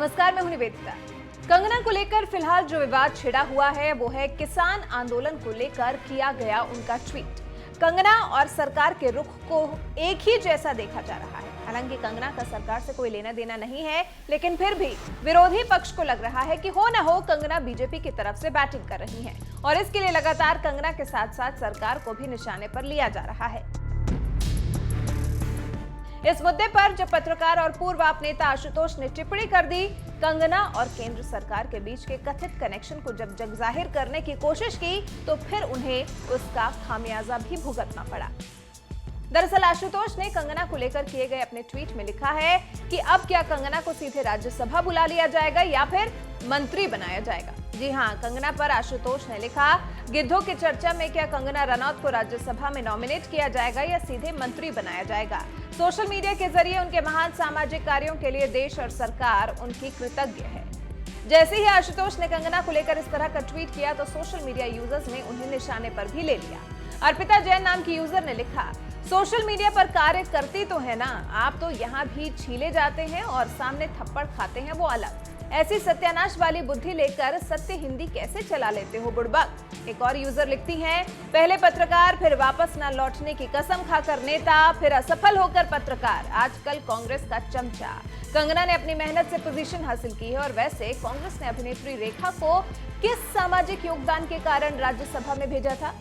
नमस्कार, मैं हूं निवेदिता। कंगना को लेकर फिलहाल जो विवाद छिड़ा हुआ है वो है किसान आंदोलन को लेकर किया गया उनका ट्वीट। कंगना और सरकार के रुख को एक ही जैसा देखा जा रहा है। हालांकि कंगना का सरकार से कोई लेना देना नहीं है, लेकिन फिर भी विरोधी पक्ष को लग रहा है कि हो न हो कंगना बीजेपी की तरफ से बैटिंग कर रही हैं और इसके लिए लगातार कंगना के साथ साथ सरकार को भी निशाने पर लिया जा रहा है। इस मुद्दे पर जब पत्रकार और पूर्व आप नेता आशुतोष ने टिप्पणी कर दी, कंगना और केंद्र सरकार के बीच के कथित कनेक्शन को जब जग जाहिर करने की कोशिश की तो फिर उन्हें उसका खामियाजा भी भुगतना पड़ा। दरअसल आशुतोष ने कंगना को लेकर किए गए अपने ट्वीट में लिखा है कि अब क्या कंगना को सीधे राज्यसभा बुला लिया जाएगा या फिर मंत्री बनाया जाएगा। जी हां, कंगना पर आशुतोष ने लिखा, गिद्धों की चर्चा में क्या कंगना रनौत को राज्यसभा में नॉमिनेट किया जाएगा या सीधे मंत्री बनाया जाएगा। सोशल मीडिया के जरिए उनके महान सामाजिक कार्यों के लिए देश और सरकार उनकी कृतज्ञ है। जैसे ही आशुतोष ने कंगना को लेकर इस तरह का ट्वीट किया तो सोशल मीडिया यूजर्स ने उन्हें निशाने पर भी ले लिया। अर्पिता जैन नाम की यूजर ने लिखा, सोशल मीडिया पर कार्य करती तो है ना, आप तो यहाँ भी छीले जाते हैं और सामने थप्पड़ खाते हैं वो अलग। ऐसी सत्यानाश वाली बुद्धि लेकर सत्य हिंदी कैसे चला लेते हो बुड़बक। एक और यूजर लिखती हैं, पहले पत्रकार फिर वापस न लौटने की कसम खाकर नेता फिर असफल होकर पत्रकार, आजकल कांग्रेस का चमचा। कंगना ने अपनी मेहनत से पोजीशन हासिल की है और वैसे कांग्रेस ने अभिनेत्री रेखा को किस सामाजिक योगदान के कारण राज्यसभा में भेजा था।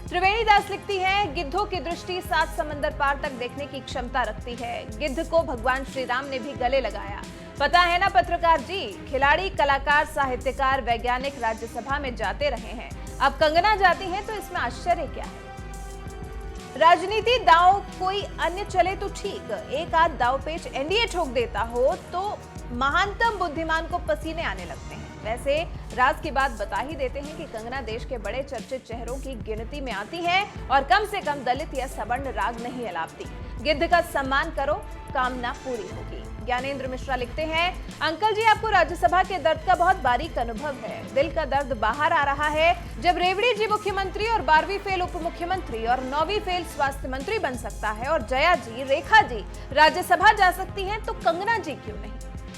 त्रिवेणी दास लिखती हैं, गिद्धों की दृष्टि 7 समंदर पार तक देखने की क्षमता रखती है। गिद्ध को भगवान श्री राम ने भी गले लगाया। पता है ना पत्रकार जी, खिलाड़ी, कलाकार, साहित्यकार, वैज्ञानिक राज्यसभा में जाते रहे हैं। अब कंगना जाती हैं तो इसमें आश्चर्य क्या है। राजनीति दांव कोई अन्य चले तो ठीक, एक आध दांव पेच एनडीए ठोक देता हो तो महानतम बुद्धिमान को पसीने आने लगते हैं। वैसे राज की बात बता ही देते हैं कि कंगना देश के बड़े चर्चित चेहरों की गिनती में आती है और कम से कम दलित या सवर्ण राग नहीं अलापती। गिद्ध का सम्मान करो, कामना पूरी होगी। ज्ञानेंद्र मिश्रा लिखते हैं, अंकल जी आपको राज्यसभा के दर्द का बहुत बारीक अनुभव है। दिल का दर्द बाहर आ रहा है। जब रेवड़ी जी मुख्यमंत्री और 12वीं फेल उप मुख्यमंत्री और 9वीं फेल स्वास्थ्य मंत्री बन सकता है और जया जी, रेखा जी राज्यसभा जा सकती हैं तो कंगना जी क्यों नहीं।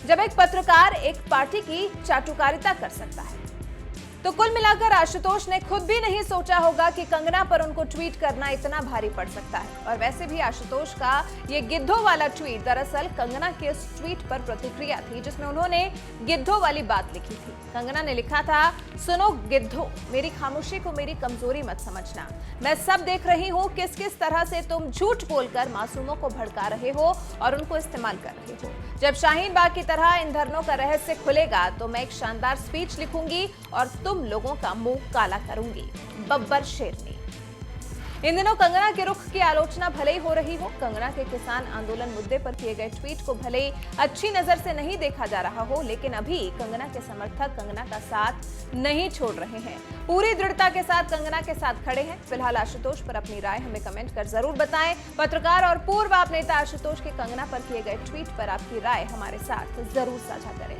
जब एक पत्रकार एक पार्टी की चाटुकारिता कर सकता है तो कुल मिलाकर आशुतोष ने खुद भी नहीं सोचा होगा कि कंगना पर उनको ट्वीट करना इतना भारी पड़ सकता है। और वैसे भी आशुतोष का ये गिद्धों वाला ट्वीट दरअसल कंगना के उस ट्वीट पर प्रतिक्रिया थी जिसमें उन्होंने गिद्धों वाली बात लिखी थी। कंगना ने लिखा था, सुनो गिद्धों, मेरी खामोशी को मेरी कमजोरी मत समझना। मैं सब देख रही हूँ किस किस तरह से तुम झूठ बोलकर मासूमों को भड़का रहे हो और उनको इस्तेमाल कर रहे हो। जब शाहीन बाग की तरह इन धरनों का रहस्य खुलेगा तो मैं एक शानदार स्पीच लिखूंगी और तुम लोगों का मुंह काला करूंगी। बब्बर शेरनी। इन दिनों कंगना के रुख की आलोचना भले ही हो रही हो, कंगना के किसान आंदोलन मुद्दे पर किए गए ट्वीट को भले अच्छी नजर से नहीं देखा जा रहा हो, लेकिन अभी कंगना के समर्थक कंगना का साथ नहीं छोड़ रहे हैं। पूरी दृढ़ता के साथ कंगना के साथ खड़े हैं। फिलहाल आशुतोष पर अपनी राय हमें कमेंट कर जरूर बताएं। पत्रकार और पूर्व आप नेता आशुतोष के कंगना पर किए गए ट्वीट पर आपकी राय हमारे साथ जरूर साझा करें।